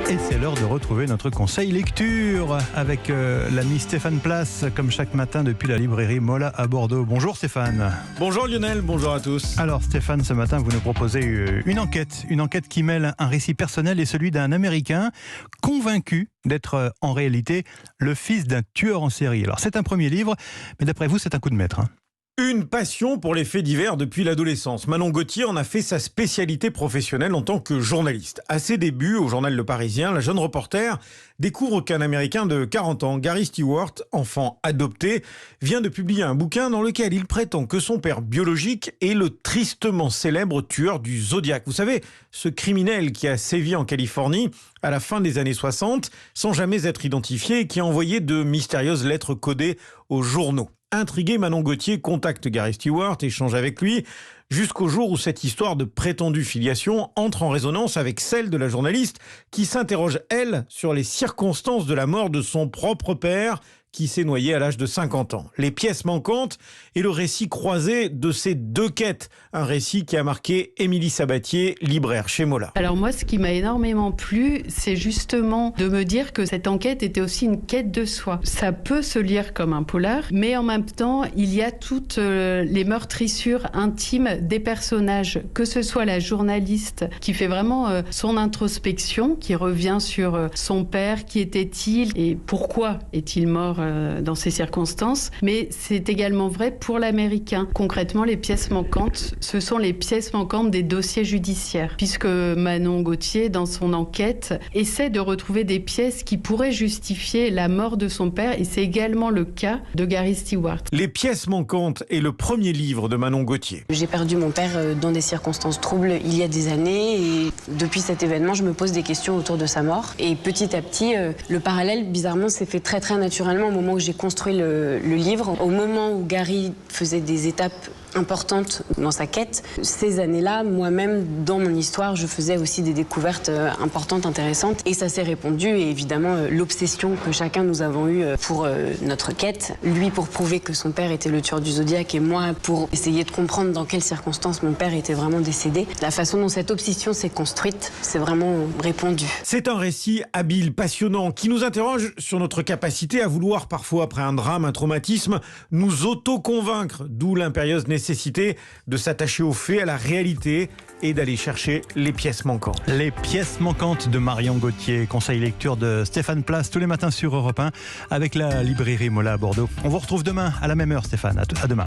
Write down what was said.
Et c'est l'heure de retrouver notre conseil lecture avec l'ami Stéphane Place, comme chaque matin depuis la librairie Mola à Bordeaux. Bonjour Stéphane. Bonjour Lionel, bonjour à tous. Alors Stéphane, ce matin vous nous proposez une enquête qui mêle un récit personnel et celui d'un Américain convaincu d'être en réalité le fils d'un tueur en série. Alors c'est un premier livre, mais d'après vous c'est un coup de maître. Une passion pour les faits divers depuis l'adolescence. Manon Gauthier en a fait sa spécialité professionnelle en tant que journaliste. À ses débuts, au journal Le Parisien, la jeune reporter découvre qu'un Américain de 40 ans, Gary Stewart, enfant adopté, vient de publier un bouquin dans lequel il prétend que son père biologique est le tristement célèbre tueur du Zodiac. Vous savez, ce criminel qui a sévi en Californie à la fin des années 60, sans jamais être identifié et qui a envoyé de mystérieuses lettres codées aux journaux. Intrigué, Manon Gauthier contacte Gary Stewart, échange avec lui, jusqu'au jour où cette histoire de prétendue filiation entre en résonance avec celle de la journaliste qui s'interroge, elle, sur les circonstances de la mort de son propre père qui s'est noyé à l'âge de 50 ans. Les pièces manquantes et le récit croisé de ces deux quêtes. Un récit qui a marqué Émilie Sabatier, libraire chez Mola. Alors moi, ce qui m'a énormément plu, c'est justement de me dire que cette enquête était aussi une quête de soi. Ça peut se lire comme un polar, mais en même temps, il y a toutes les meurtrissures intimes des personnages, que ce soit la journaliste qui fait vraiment son introspection, qui revient sur son père, qui était-il et pourquoi est-il mort dans ces circonstances, mais c'est également vrai pour l'Américain. Concrètement, les pièces manquantes, ce sont les pièces manquantes des dossiers judiciaires, puisque Manon Gauthier, dans son enquête, essaie de retrouver des pièces qui pourraient justifier la mort de son père, et c'est également le cas de Gary Stewart. Les pièces manquantes est le premier livre de Manon Gauthier. J'ai perdu mon père dans des circonstances troubles il y a des années, et depuis cet événement, je me pose des questions autour de sa mort. Et petit à petit, le parallèle, bizarrement, s'est fait très très naturellement au moment où j'ai construit le livre. Au moment où Gary faisait des étapes importante dans sa quête. Ces années-là, moi-même, dans mon histoire, je faisais aussi des découvertes importantes, intéressantes. Et ça s'est répandu. Et évidemment, l'obsession que chacun nous avons eue pour notre quête. Lui pour prouver que son père était le tueur du Zodiac et moi pour essayer de comprendre dans quelles circonstances mon père était vraiment décédé. La façon dont cette obsession s'est construite, c'est vraiment répandu. C'est un récit habile, passionnant, qui nous interroge sur notre capacité à vouloir, parfois après un drame, un traumatisme, nous auto-convaincre. D'où l'impérieuse nécessité de s'attacher aux faits, à la réalité et d'aller chercher les pièces manquantes. Les pièces manquantes de Marion Gauthier, conseil lecture de Stéphane Place tous les matins sur Europe 1 avec la librairie Mola à Bordeaux. On vous retrouve demain à la même heure Stéphane, à demain.